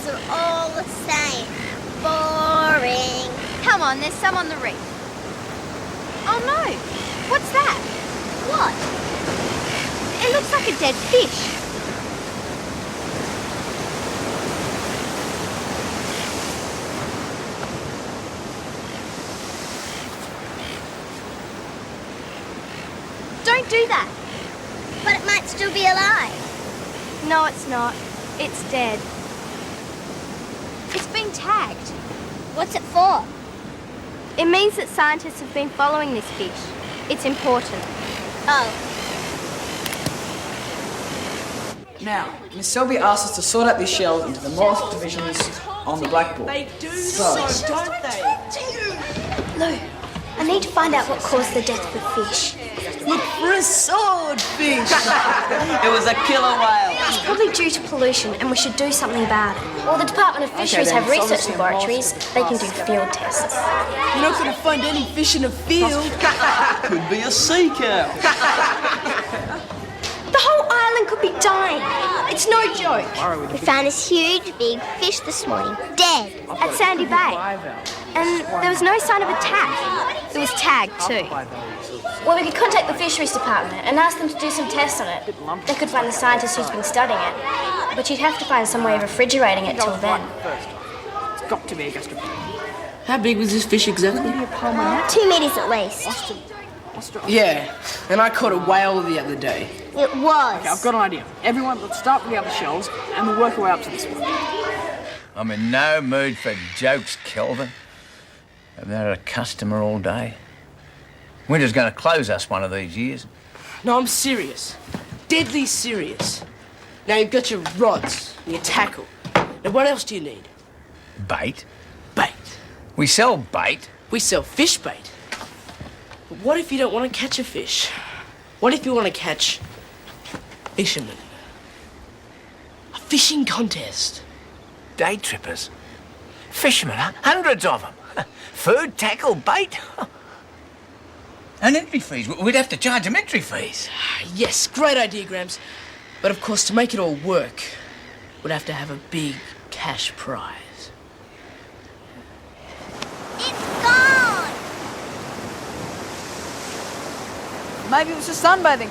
shells are all the same. Boring. Come on, there's some on the reef. Oh no! What's that? What? It looks like a dead fish. Don't do that. But it might still be alive. No, it's not. It's dead. It's been tagged. What's it for? It means that scientists have been following this fish. It's important. Oh. Now, Miss Selby asked us to sort out these shells into the morph divisions on the blackboard. They do so, don't they? Lou, I need to find out what caused the death of the fish. Look for a swordfish. It was a killer whale. It's probably due to pollution and we should do something about it. Well, the Department of Fisheries have research laboratories. They can do field tests. You're not going to find any fish in a field. Could be a sea cow. The whole island could be dying. It's no joke. We found this huge, big fish this morning, dead. At Sandy Bay. And there was no sign of a tag. It was tagged too. Well, we could contact the Fisheries Department and ask them to do some tests on it. They could find the scientist who's been studying it. But you'd have to find some way of refrigerating it till then. It's got to be a gastropod. How big was this fish exactly? 2 meters at least. Yeah, and I caught a whale the other day. It was. Okay, I've got an idea. Everyone, let's start with the other shells and we'll work our way up to this one. I'm in no mood for jokes, Kelvin. I've had a customer all day. Winter's going to close us one of these years. No, I'm serious. Deadly serious. Now you've got your rods and your tackle. Now what else do you need? Bait? Bait. We sell bait. We sell fish bait. But what if you don't want to catch a fish? What if you want to catch fishermen? A fishing contest. Day trippers. Fishermen, hundreds of them. Food, tackle, bait. And entry fees. We'd have to charge them entry fees. Yes, great idea, Gramps. But of course, to make it all work, we'd have to have a big cash prize. It's gone! Maybe it was just sunbathing.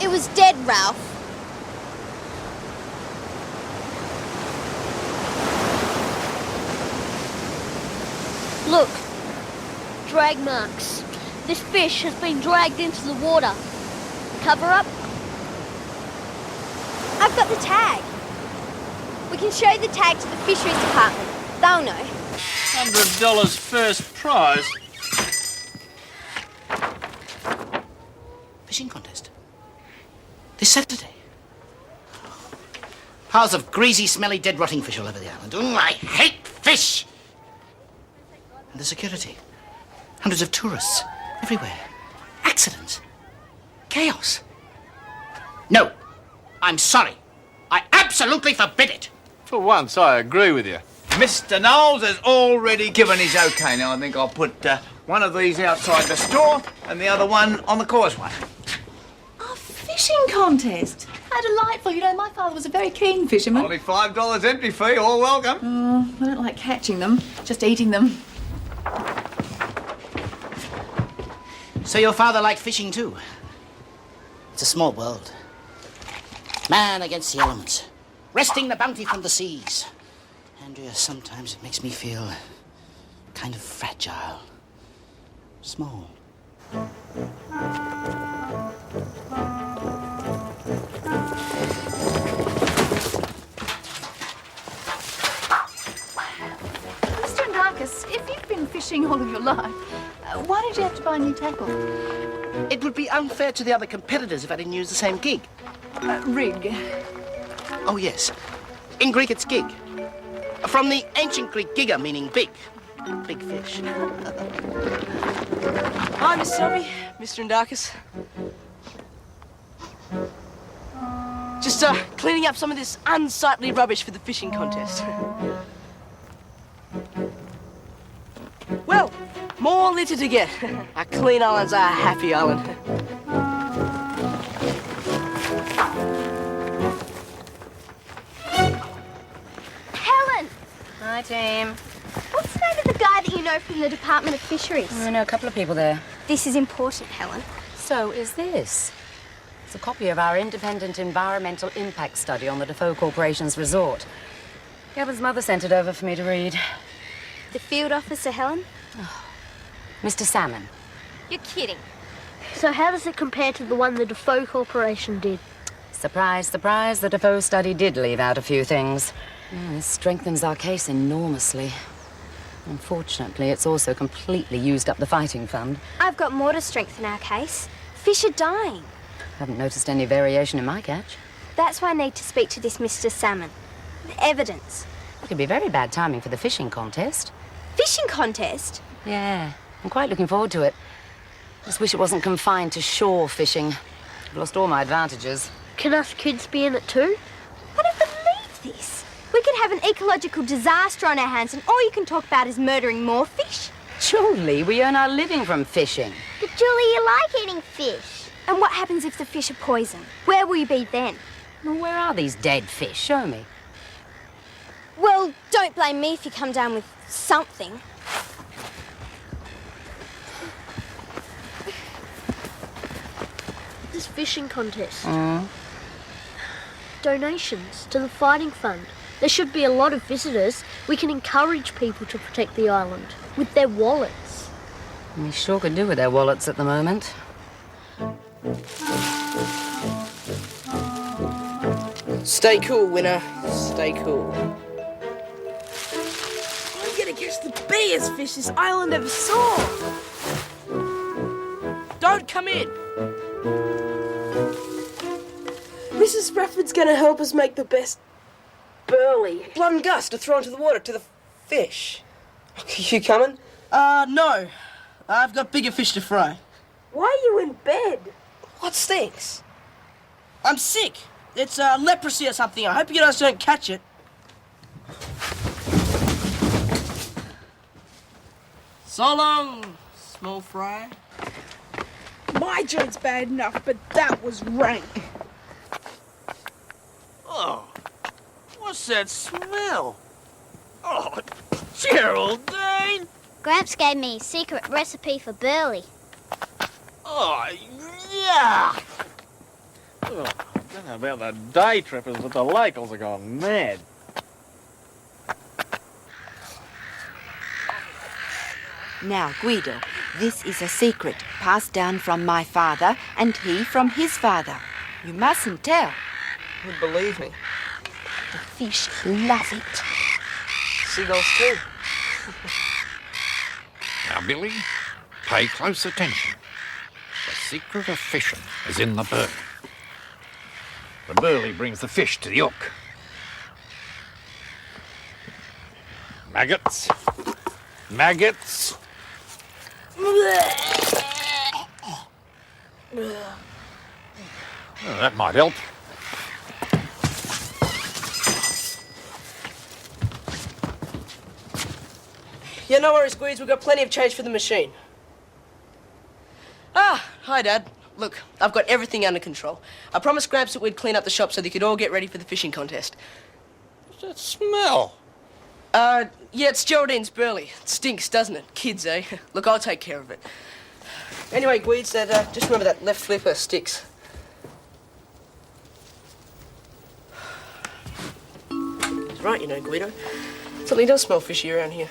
It was dead, Ralph. Look, drag marks. This fish has been dragged into the water. Cover up? I've got the tag. We can show the tag to the Fisheries Department. They'll know. $100 first prize. Fishing contest. This Saturday. Piles of greasy, smelly, dead, rotting fish all over the island. Oh, I hate fish! And the security. Hundreds of tourists. Everywhere. Accidents. Chaos. No. I'm sorry. I absolutely forbid it. For once, I agree with you. Mr. Knowles has already given his okay. Now, I think I'll put one of these outside the store and the other one on the causeway. A fishing contest? How delightful. You know, my father was a very keen fisherman. Only $5 entry fee, all welcome. Oh, I don't like catching them, just eating them. So your father liked fishing too? It's a small world. Man against the elements. Wresting the bounty from the seas. Andrea, sometimes it makes me feel kind of fragile. Small. Mr. Andakis, if you've been fishing all of your life, why did you have to buy a new tackle? It would be unfair to the other competitors if I didn't use the same gig. Rig. Oh, yes. In Greek, it's gig. From the ancient Greek giga, meaning big. Big fish. Hi, Miss Selby. Mr. Andakis. Just cleaning up some of this unsightly rubbish for the fishing contest. Well, more litter to get. A clean island's a happy island. How Hi, team. What's the name of the guy that you know from the Department of Fisheries? I know a couple of people there. This is important, Helen. So is this. It's a copy of our independent environmental impact study on the Defoe Corporation's resort. Gavin's mother sent it over for me to read. The field officer, Helen? Mr. Salmon. You're kidding. So how does it compare to the one the Defoe Corporation did? Surprise, surprise, the Defoe study did leave out a few things. This strengthens our case enormously. Unfortunately, it's also completely used up the fighting fund. I've got more to strengthen our case. Fish are dying. Haven't noticed any variation in my catch. That's why I need to speak to this Mr. Salmon. With evidence. It could be very bad timing for the fishing contest. Fishing contest? Yeah, I'm quite looking forward to it. Just wish it wasn't confined to shore fishing. I've lost all my advantages. Can us kids be in it too? I don't believe this. We could have an ecological disaster on our hands and all you can talk about is murdering more fish. Surely we earn our living from fishing. But Julie, you like eating fish. And what happens if the fish are poisoned? Where will you be then? Well, where are these dead fish? Show me. Well, don't blame me if you come down with something. This fishing contest. Donations to the fighting fund. There should be a lot of visitors. We can encourage people to protect the island with their wallets. We sure could do with their wallets at the moment. Stay cool, winner. Stay cool. I'm gonna catch the biggest fish this island ever saw. Don't come in. Mrs. Bradford's gonna help us make the best burley. Blood and gust to throw into the water to the fish. You coming? No. I've got bigger fish to fry. Why are you in bed? What stinks? I'm sick. It's leprosy or something. I hope you guys don't catch it. So long, small fry. My joint's bad enough, but that was rank. Oh, what's that smell? Oh, Geraldine! Gramps gave me a secret recipe for burley. Oh, yeah! Oh, I don't know about the day trippers, but the locals are gone mad. Now, Guido, this is a secret passed down from my father and he from his father. You mustn't tell. You'd believe me. The fish love it. Seagulls too. Now, Billy, pay close attention. The secret of fishing is in the burley. The burley brings the fish to the hook. Maggots. Maggots. Oh, that might help. Yeah, no worries, Guides. We've got plenty of change for the machine. Hi, Dad. Look, I've got everything under control. I promised Gramps that we'd clean up the shop so they could all get ready for the fishing contest. What's that smell? Yeah, it's Geraldine's burley. It stinks, doesn't it? Kids, eh? Look, I'll take care of it. Anyway, Guides, just remember that left flipper sticks. He's right, you know, Guido. Something does smell fishy around here.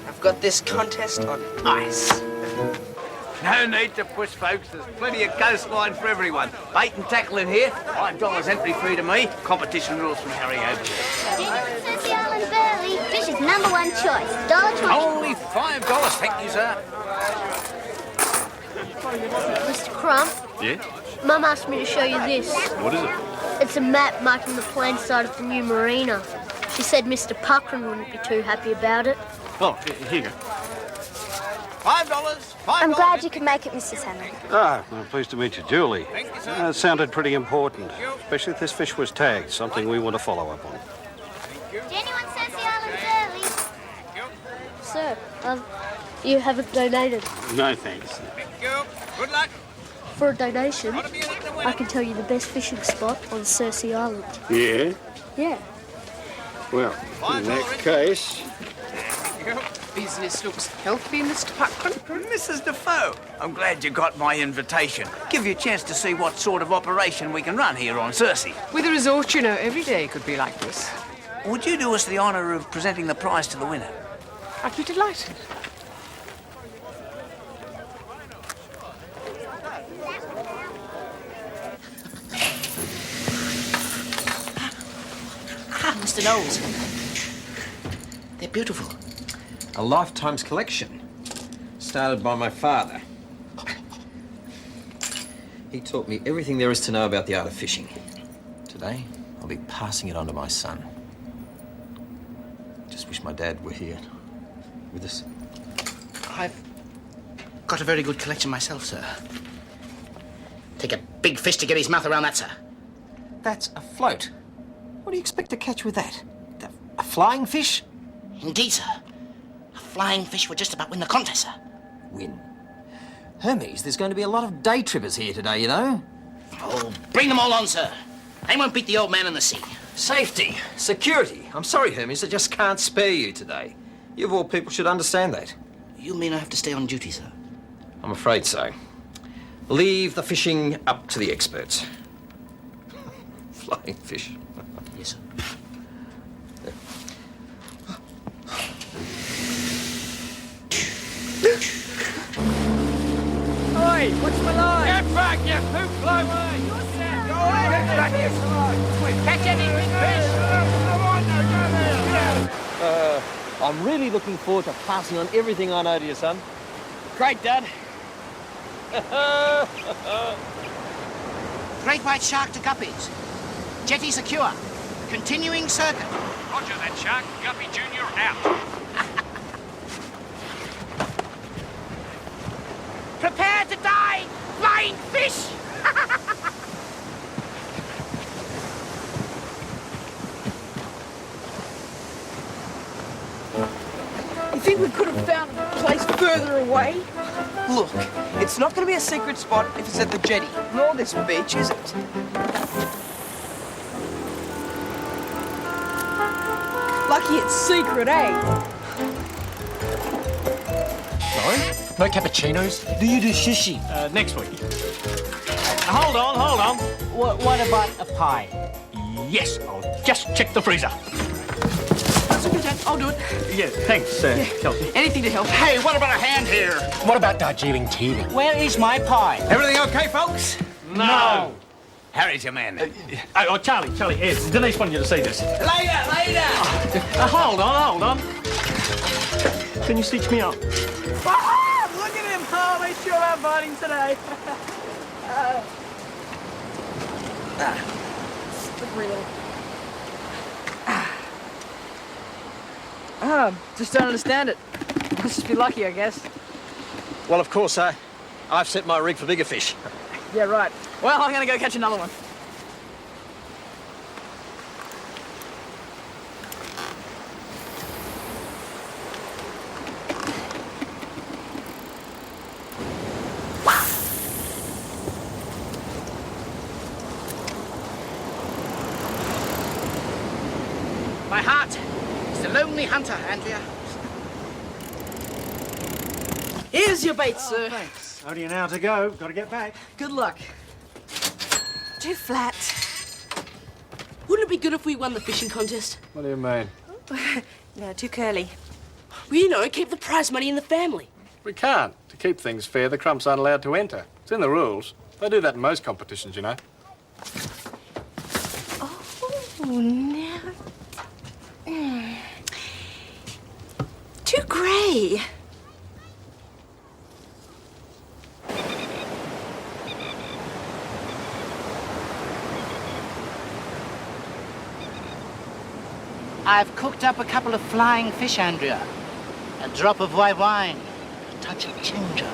I've got this contest on ice. No need to push, folks. There's plenty of coastline for everyone. Bait and tackle in here. $5 entry fee to me. Competition rules from Harry over here. Genuine Cersei Island burley. Fish is #1 choice. $1.20. Only $5. Thank you, sir. Mr. Crump, Yeah? Mum asked me to show you this. What is it? It's a map marking the plain side of the new marina. She said Mr. Puckrin wouldn't be too happy about it. Oh, here you go. $5. I'm glad you could make it, Mr. Salmon. Ah, well, pleased to meet you, Julie. Thank you, sir. It sounded pretty important, especially if this fish was tagged, something we want to follow up on. Genuine Cersei Island burley. Sir, You haven't donated. No, thanks. Thank you. Good luck. For a donation, I can tell you the best fishing spot on Cersei Island. Yeah? Yeah. Well, in that case... Business looks healthy, Mr. Puckman. Mrs. Defoe, I'm glad you got my invitation. Give you a chance to see what sort of operation we can run here on Cersei. With a resort, you know, every day could be like this. Would you do us the honour of presenting the prize to the winner? I'd be delighted. Mr. Knowles. They're beautiful. A lifetime's collection. Started by my father. He taught me everything there is to know about the art of fishing. Today, I'll be passing it on to my son. Just wish my dad were here with us. I've got a very good collection myself, sir. Take a big fish to get his mouth around that, sir. That's a float. What do you expect to catch with that? A flying fish? Indeed, sir. A flying fish would just about win the contest, sir. Win? Hermes, there's going to be a lot of day trippers here today, you know. Oh, bring them all on, sir. They won't beat the old man in the sea. Safety, security. I'm sorry, Hermes, I just can't spare you today. You of all people should understand that. You mean I have to stay on duty, sir? I'm afraid so. Leave the fishing up to the experts. Flying fish. Yes, sir. Oi, what's my line? Get back, you poop fly away! Get back here! Catch any big fish! I'm really looking forward to passing on everything I know to you, son. Great, Dad. Great white shark to guppies. Jetty secure. Continuing circuit. Roger that, Shark. Guppy Jr. out. Prepare to die, flying fish! You think we could have found a place further away? Look, it's not going to be a secret spot if it's at the jetty, nor this beach, is it? Lucky it's secret, eh? Sorry? No cappuccinos? Do you do sushi? Next week. Hold on. What about a pie? Yes, I'll just check the freezer. That's okay, Dad. I'll do it. Yeah, thanks, Kelsey. Anything to help. Hey, what about a hand here? What about Darjeeling tea? Where is my pie? Everything okay, folks? No. Harry's your man. Charlie, Denise wanted you to see this. Later! Hold on. Can you stitch me up? Look at him! Oh, they sure are biting today. Slippery little. Just don't understand it. Must just be lucky, I guess. Well, of course, I've set my rig for bigger fish. Yeah, right. Well, I'm gonna go catch another one. My heart is the lonely hunter, Andrea. Here's your bait, sir. Thanks. Only an hour to go. Got to get back. Good luck. Too flat. Wouldn't it be good if we won the fishing contest? What do you mean? No, too curly. Well, you know, keep the prize money in the family. We can't. To keep things fair, the Crumps aren't allowed to enter. It's in the rules. They do that in most competitions, you know. Oh, no. Too grey. I've cooked up a couple of flying fish, Andrea. A drop of white wine, a touch of ginger.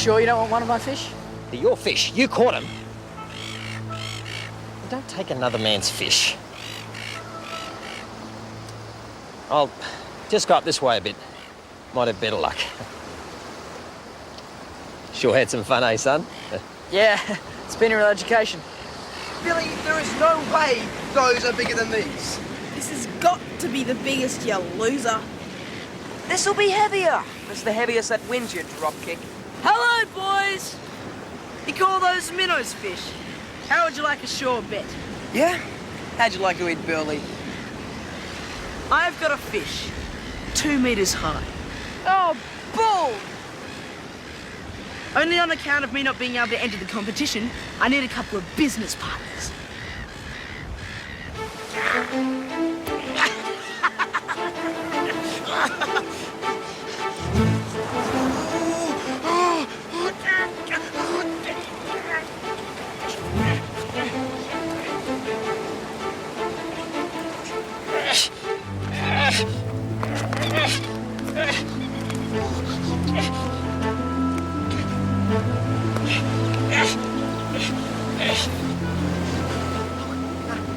sure you don't want one of my fish? They're your fish. You caught them. Don't take another man's fish. I'll just go up this way a bit. Might have better luck. Sure had some fun, eh, son? Yeah, it's been a real education. Billy, there is no way those are bigger than these. This has got to be the biggest, you loser. This'll be heavier. It's the heaviest that wins, you dropkick. Hello, boys. You call those minnows fish? How would you like a shore bet? Yeah? How'd you like to eat Burley? I've got a fish, 2 meters high. Oh, bull! Only on account of me not being able to enter the competition, I need a couple of business partners.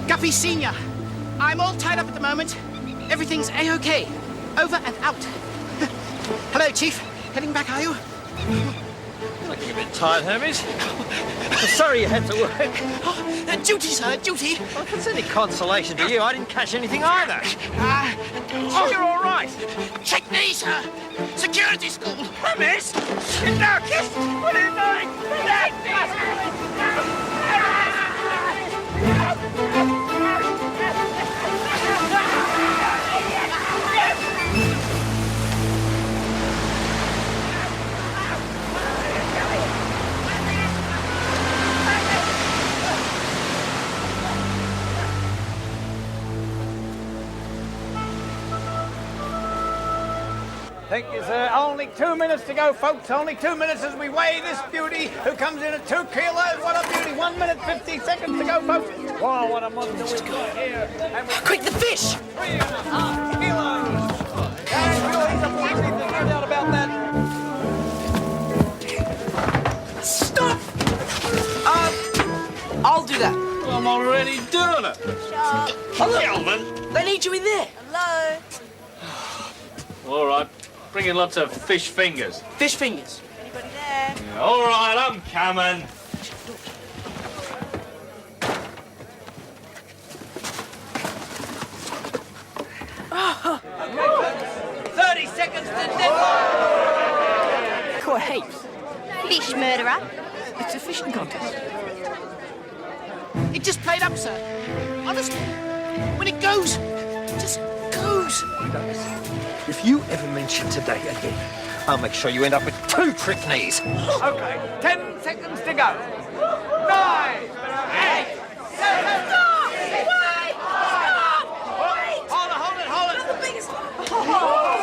Guppy Senior, I'm all tied up at the moment. Everything's A-OK. Over and out. Hello, Chief. Heading back, are you? Looking a bit tired, Hermes. Sorry you had to work. Duty, sir, duty. Well, if it's any consolation to you, I didn't catch anything either. Oh, you're all right. Check me, sir. Security school. Hermes! No, kiss! What are you doing? Thank you, sir. Only 2 minutes to go, folks. Only 2 minutes as we weigh this beauty who comes in at 2 kilos. What a beauty. 1 minute, 50 seconds to go, folks. Wow, what a monster we've got here. And quick, the fish! 3.5 kilos. And he's a police, there's no doubt about that. Stop! I'll do that. I'm already doing it. Hello, Alvin. They need you in there. Hello. All right. Bring in lots of fish fingers. Fish fingers. Anybody there? Yeah, all right, I'm coming. Oh. 30 seconds to deadline. Caught heaps. Fish murderer. It's a fishing contest. It just played up, sir. Honestly. When it goes, it just goes. If you ever mention today again, I'll make sure you end up with 2 trick knees. Okay, 10 seconds to go. 9, 8, 7. Stop! Wait! Stop! Wait! Hold it. Not the biggest. Wow.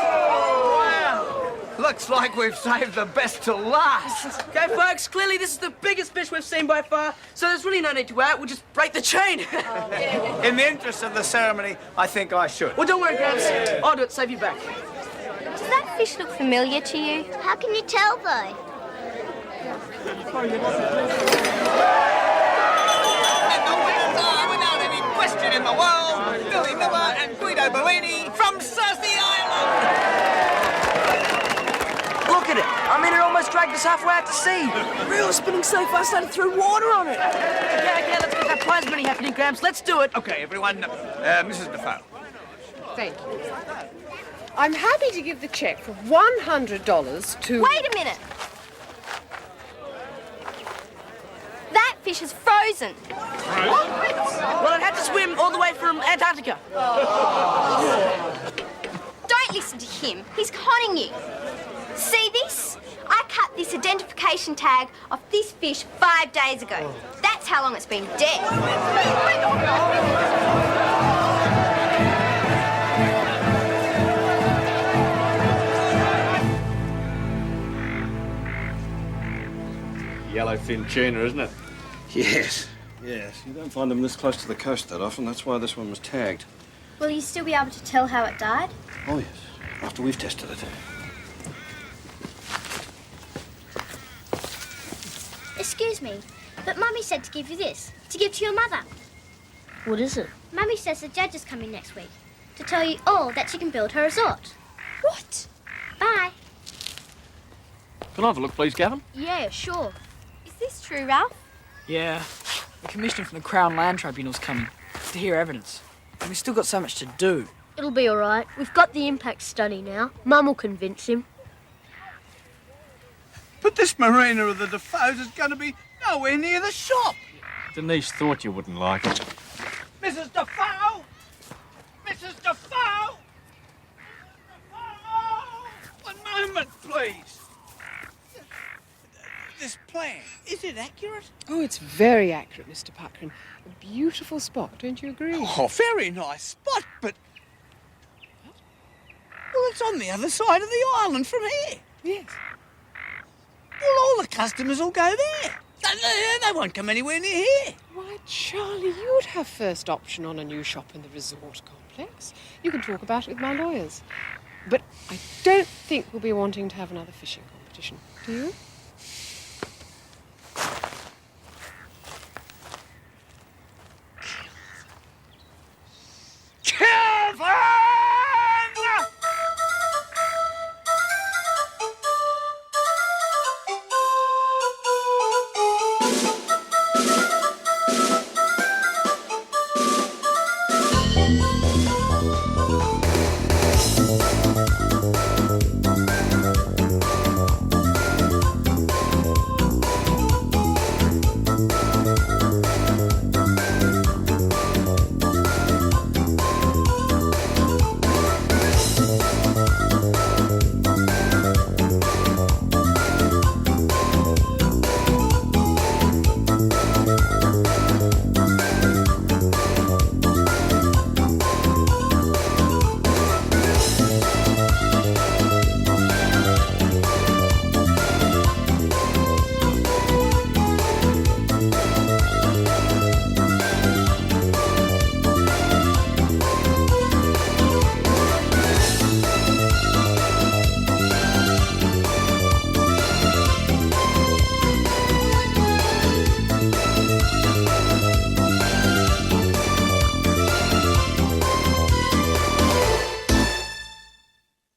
Looks like we've saved the best till last. Okay, folks, clearly this is the biggest fish we've seen by far, so there's really no need to wait. We'll just break the chain. In the interest of the ceremony, I think I should. Well, don't worry, Gramps. I'll do it. Save you back. Does that fish look familiar to you? How can you tell, though? And the winners are, without any question in the world, Billy Miller and Guido Bellini from Cersei Island. Look at it. I mean, it almost dragged us halfway out to sea. The reel was spinning so fast I threw water on it. Okay, let's get that prize money happening, Gramps. Let's do it. Okay, everyone. Mrs. Defoe. Thank you. I'm happy to give the check for $100 to... Wait a minute. That fish is frozen. Well, it had to swim all the way from Antarctica. Don't listen to him. He's conning you. See this? I cut this identification tag off this fish 5 days ago. That's how long it's been dead. Yellowfin tuna, isn't it? Yes. You don't find them this close to the coast that often. That's why this one was tagged. Will you still be able to tell how it died? Oh, yes. After we've tested it. to me. But Mummy said to give you this, to give to your mother. What is it? Mummy says the judge is coming next week to tell you all that she can build her resort. What? Bye. Can I have a look, please, Gavin? Yeah, sure. Is this true, Ralph? Yeah. The commissioner from the Crown Land Tribunal's coming to hear evidence. And we've still got so much to do. It'll be all right. We've got the impact study now. Mum will convince him. But this marina of the Defoes is going to be nowhere near the shop. Denise thought you wouldn't like it. Mrs. Defoe! Mrs. Defoe! One moment, please. This plan, is it accurate? Oh, it's very accurate, Mr. Puckrin. A beautiful spot, don't you agree? Oh, very nice spot, but... Well, it's on the other side of the island from here. Yes. Well, all the customers will go there. They won't come anywhere near here. Why, Charlie, you'd have first option on a new shop in the resort complex. You can talk about it with my lawyers. But I don't think we'll be wanting to have another fishing competition. Do you?